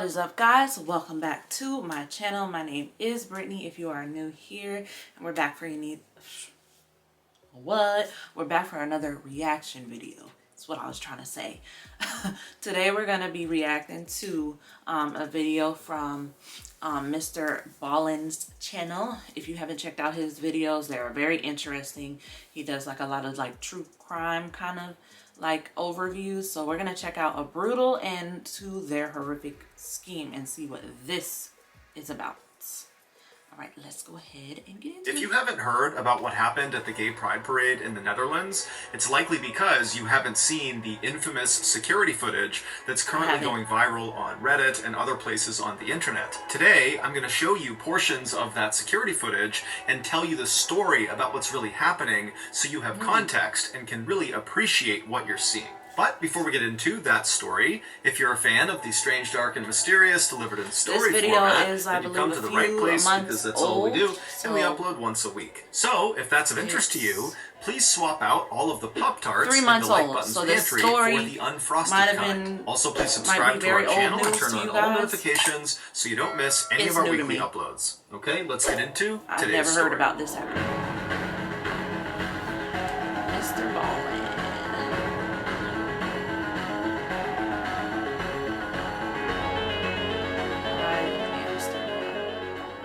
What is up, guys? Welcome back to my channel. My name is Brittany if you are new here, and we're back for we're back for another reaction video. That's what I was trying to say. Today we're gonna be reacting to a video from Mr Ballen's channel. If you haven't checked out his videos, they are very interesting. He does like a lot of like true crime kind of like overviews. So we're gonna check out A Brutal and to their horrific scheme and see what this is about. All right, let's go ahead and get into it. If you haven't heard about what happened at the Gay Pride Parade in the Netherlands, it's likely because you haven't seen the infamous security footage that's currently going viral on Reddit and other places on the internet. Today, I'm going to show you portions of that security footage and tell you the story about what's really happening so you have context and can really appreciate what you're seeing. But before we get into that story, if you're a fan of the strange, dark, and mysterious delivered in story format, then you've come to the right place because that's all we do, and we upload once a week. So, if that's of interest to you, please swap out all of the Pop-Tarts and the like buttons pantry for the unfrosted kind. Also, please subscribe to our channel and turn on all notifications so you don't miss any of our weekly uploads. Okay, let's get into today's story. I've never heard about this happening. Mr Ballen.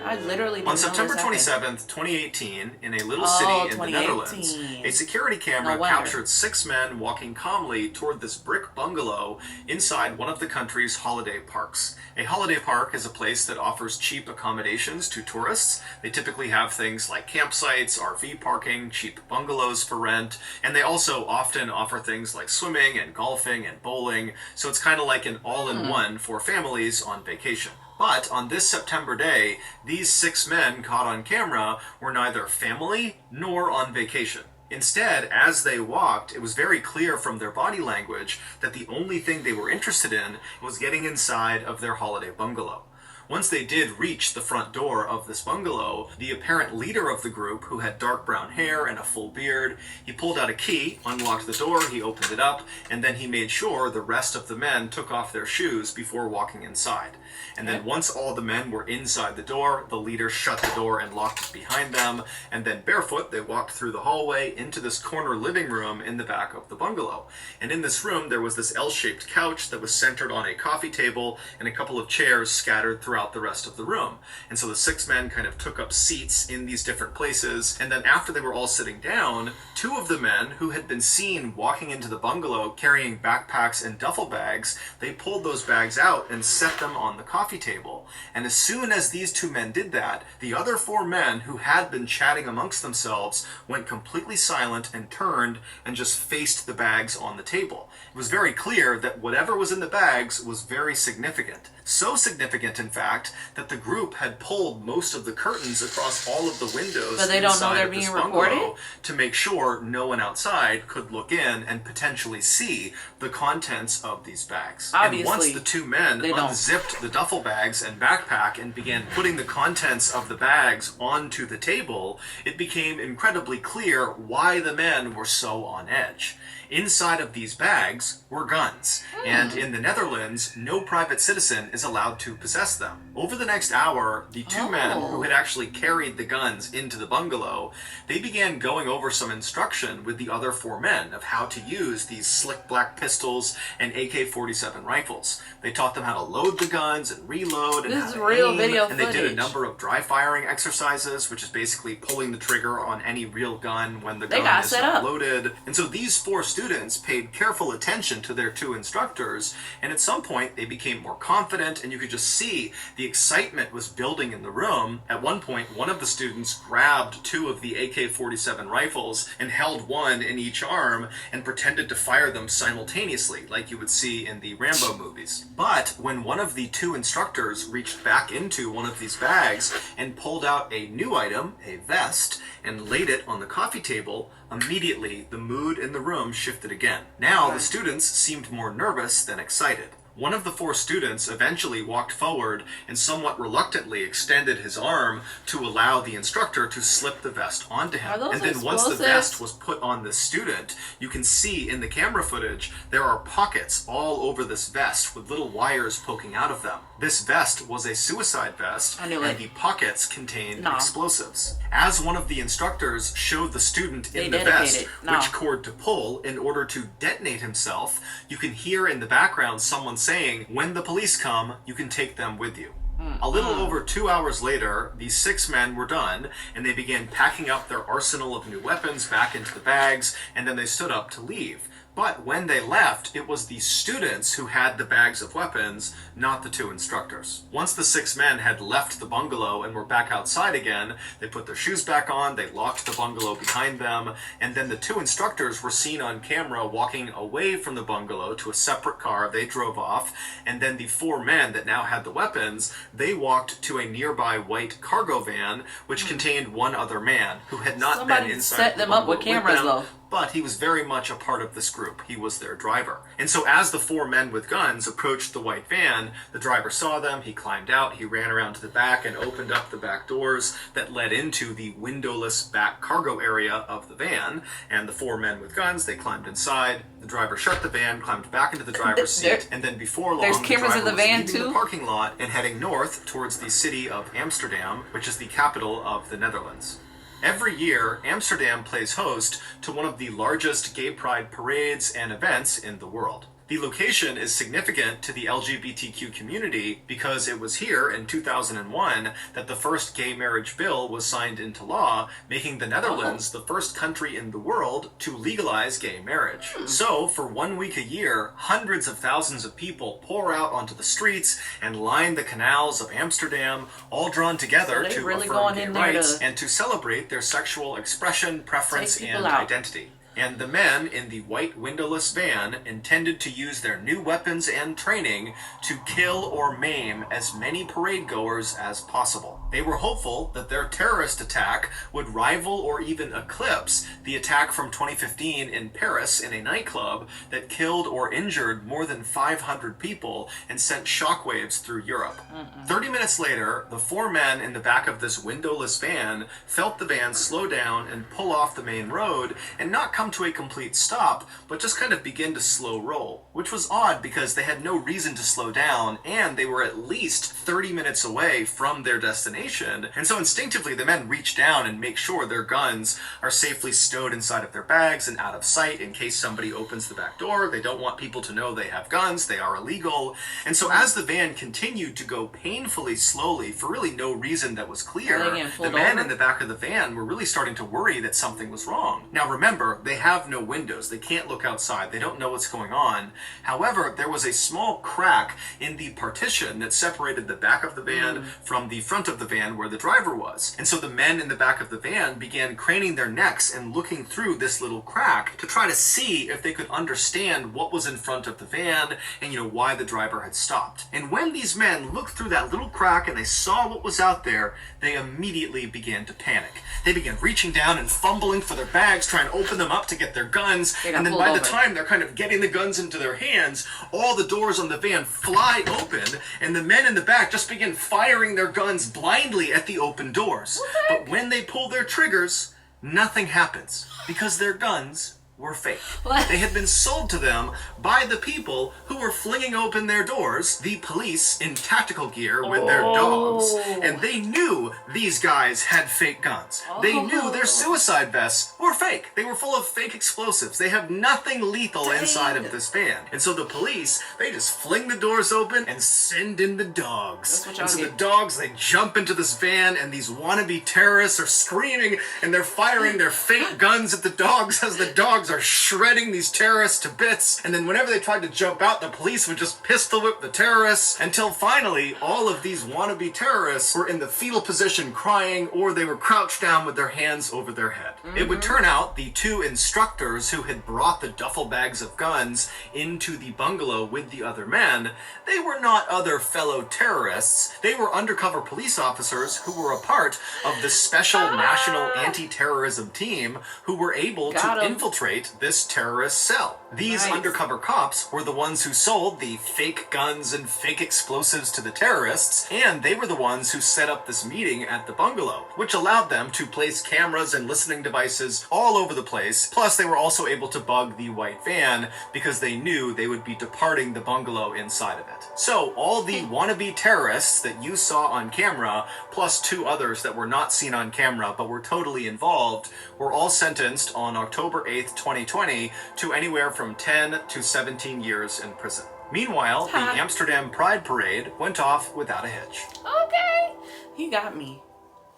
I literally On September 27th, 2018, in a little city in the Netherlands, a security camera captured 6 men walking calmly toward this brick bungalow inside one of the country's holiday parks. A holiday park is a place that offers cheap accommodations to tourists. They typically have things like campsites, RV parking, cheap bungalows for rent, and they also often offer things like swimming and golfing and bowling, so it's kind of like an all-in-one for families on vacation. But on this September day, these 6 men caught on camera were neither family nor on vacation. Instead, as they walked, it was very clear from their body language that the only thing they were interested in was getting inside of their holiday bungalow. Once they did reach the front door of this bungalow, the apparent leader of the group, who had dark brown hair and a full beard, he pulled out a key, unlocked the door, he opened it up, and then he made sure the rest of the men took off their shoes before walking inside. And then once all the men were inside the door, the leader shut the door and locked it behind them, and then barefoot they walked through the hallway into this corner living room in the back of the bungalow. And in this room there was this L-shaped couch that was centered on a coffee table and a couple of chairs scattered throughout the rest of the room. And so the 6 men kind of took up seats in these different places, and then after they were all sitting down, 2 of the men who had been seen walking into the bungalow carrying backpacks and duffel bags, they pulled those bags out and set them on the coffee table. And as soon as these 2 men did that, the other 4 men who had been chatting amongst themselves went completely silent and turned and just faced the bags on the table. It was very clear that whatever was in the bags was very significant. So significant, in fact, that the group had pulled most of the curtains across all of the windows but they don't know they're being recorded to make sure no one outside could look in and potentially see the contents of these bags. Obviously, and once the 2 men unzipped the duffel bags and backpack and began putting the contents of the bags onto the table, it became incredibly clear why the men were so on edge. Inside of these bags were guns, and in the Netherlands, no private citizen is allowed to possess them. Over the next hour, the 2 men who had actually carried the guns into the bungalow, they began going over some instruction with the other 4 men of how to use these slick black pistols and AK-47 rifles. They taught them how to load the guns and reload and how to aim, and they did a number of dry firing exercises, which is basically pulling the trigger on any real gun when the gun is not loaded. And so these 4 students paid careful attention to their 2 instructors, and at some point they became more confident, and you could just see the excitement was building in the room. At one point, one of the students grabbed 2 of the AK-47 rifles and held one in each arm and pretended to fire them simultaneously, like you would see in the Rambo movies. But when one of the 2 instructors reached back into one of these bags and pulled out a new item, a vest, and laid it on the coffee table, immediately the mood in the room shifted again. Now the students seemed more nervous than excited. One of the 4 students eventually walked forward and somewhat reluctantly extended his arm to allow the instructor to slip the vest onto him. And then once the vest was put on the student, you can see in the camera footage there are pockets all over this vest with little wires poking out of them. This vest was a suicide vest, and the pockets contained explosives. As one of the instructors showed the student in the vest which cord to pull in order to detonate himself, you can hear in the background someone saying, "When the police come, you can take them with you." A little over 2 hours later, these 6 men were done, and they began packing up their arsenal of new weapons back into the bags, and then they stood up to leave. But when they left, it was the students who had the bags of weapons, not the 2 instructors. Once the 6 men had left the bungalow and were back outside again, they put their shoes back on, they locked the bungalow behind them, and then the 2 instructors were seen on camera walking away from the bungalow to a separate car. They drove off, and then the 4 men that now had the weapons, they walked to a nearby white cargo van, which contained 1 other man who had not been inside set them up with cameras, though. But he was very much a part of this group. He was their driver. And so as the 4 men with guns approached the white van, the driver saw them, he climbed out, he ran around to the back and opened up the back doors that led into the windowless back cargo area of the van. And the 4 men with guns, they climbed inside. The driver shut the van, climbed back into the driver's seat, and then before long, there's cameras in the van was leaving the parking lot and heading north towards the city of Amsterdam, which is the capital of the Netherlands. Every year, Amsterdam plays host to one of the largest gay pride parades and events in the world. The location is significant to the LGBTQ community because it was here in 2001 that the first gay marriage bill was signed into law, making the Netherlands the first country in the world to legalize gay marriage. So, for 1 week a year, hundreds of thousands of people pour out onto the streets and line the canals of Amsterdam, all drawn together to affirm gay rights and to celebrate their sexual expression, preference, and identity. And the men in the white windowless van intended to use their new weapons and training to kill or maim as many parade goers as possible. They were hopeful that their terrorist attack would rival or even eclipse the attack from 2015 in Paris in a nightclub that killed or injured more than 500 people and sent shockwaves through Europe. 30 minutes later, the 4 men in the back of this windowless van felt the van slow down and pull off the main road and not come to a complete stop, but just kind of begin to slow roll, which was odd because they had no reason to slow down and they were at least 30 minutes away from their destination. And so instinctively the men reach down and make sure their guns are safely stowed inside of their bags and out of sight in case somebody opens the back door. They don't want people to know they have guns, they are illegal. And so as the van continued to go painfully slowly for really no reason that was clear, the men in the back of the van were really starting to worry that something was wrong. Now remember, they have no windows. They can't look outside. They don't know what's going on. However, there was a small crack in the partition that separated the back of the van from the front of the van where the driver was. And so the men in the back of the van began craning their necks and looking through this little crack to try to see if they could understand what was in front of the van and, why the driver had stopped. And when these men looked through that little crack and they saw what was out there, they immediately began to panic. They began reaching down and fumbling for their bags, trying to open them up to get their guns, and then by the time they're kind of getting the guns into their hands, all the doors on the van fly open, and the men in the back just begin firing their guns blindly at the open doors. But when they pull their triggers, nothing happens, because their guns were fake. They had been sold to them by the people who were flinging open their doors, the police in tactical gear with their dogs, and they knew these guys had fake guns. They knew their suicide vests were fake. They were full of fake explosives. They have nothing lethal inside of this van. And so the police, they just fling the doors open and send in the dogs. And so the dogs, they jump into this van, and these wannabe terrorists are screaming, and they're firing their fake guns at the dogs as the dogs are shredding these terrorists to bits. And then whenever they tried to jump out, the police would just pistol whip the terrorists until finally all of these wannabe terrorists were in the fetal position crying, or they were crouched down with their hands over their head. It would turn out the 2 instructors who had brought the duffel bags of guns into the bungalow with the other men, they were not other fellow terrorists. They were undercover police officers who were a part of the special national anti-terrorism team who were able to infiltrate this terrorist cell. These undercover cops were the ones who sold the fake guns and fake explosives to the terrorists, and they were the ones who set up this meeting at the bungalow, which allowed them to place cameras and listening devices all over the place. Plus, they were also able to bug the white van because they knew they would be departing the bungalow inside of it. So, all the wannabe terrorists that you saw on camera, plus 2 others that were not seen on camera but were totally involved, were all sentenced on October 8th, 2020 to anywhere from 10 to 17 years in prison. Meanwhile, the Amsterdam Pride Parade went off without a hitch. Okay. He got me.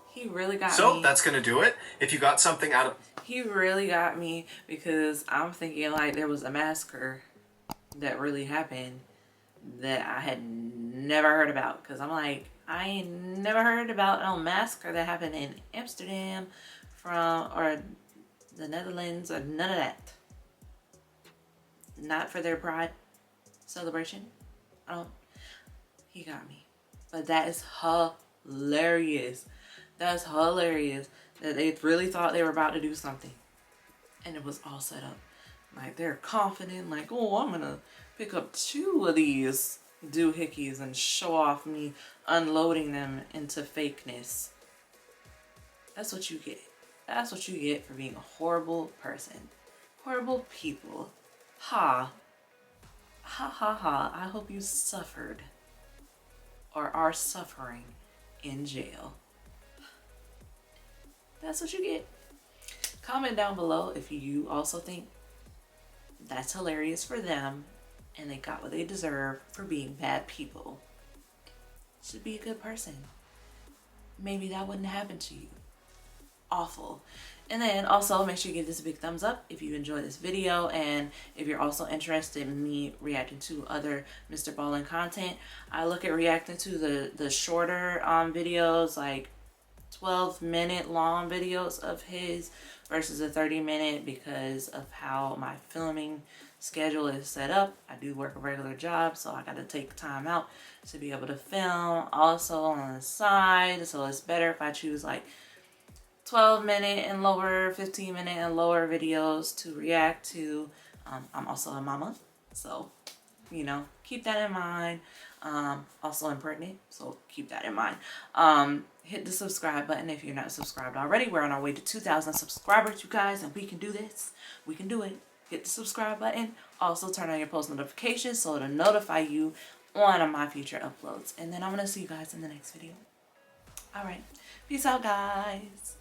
He really got me. So, that's gonna do it. If you got something out of... He really got me because I'm thinking like there was a massacre that really happened that I had never heard about. Because I'm like, I ain't never heard about no massacre that happened in Amsterdam or the Netherlands or none of that. Not for their pride celebration. He got me. But that is hilarious. That's hilarious that they really thought they were about to do something. And it was all set up. Like they're confident, like, oh, I'm gonna pick up 2 of these doohickeys and show off me unloading them into fakeness. That's what you get. That's what you get for being a horrible person. Horrible people. Ha. Ha ha ha. I hope you suffered or are suffering in jail. That's what you get. Comment down below if you also think that's hilarious for them and they got what they deserve for being bad people. Should be a good person. Maybe that wouldn't happen to you. Awful. And then also make sure you give this a big thumbs up if you enjoyed this video, and if you're also interested in me reacting to other Mr. Ballen content. I look at reacting to the shorter videos, like 12-minute long videos of his versus a 30-minute because of how my filming schedule is set up. I do work a regular job, so I got to take time out to be able to film also on the side. So it's better if I choose like 12-minute and lower, 15-minute and lower videos to react to. I'm also a mama, so you know, keep that in mind. Also I'm pregnant, so keep that in mind. Hit the subscribe button if you're not subscribed already. We're on our way to 2,000 subscribers, you guys, and we can do this. We can do it. Hit the subscribe button. Also turn on your post notifications so it'll notify you on my future uploads. And then I'm gonna see you guys in the next video. All right, peace out, guys.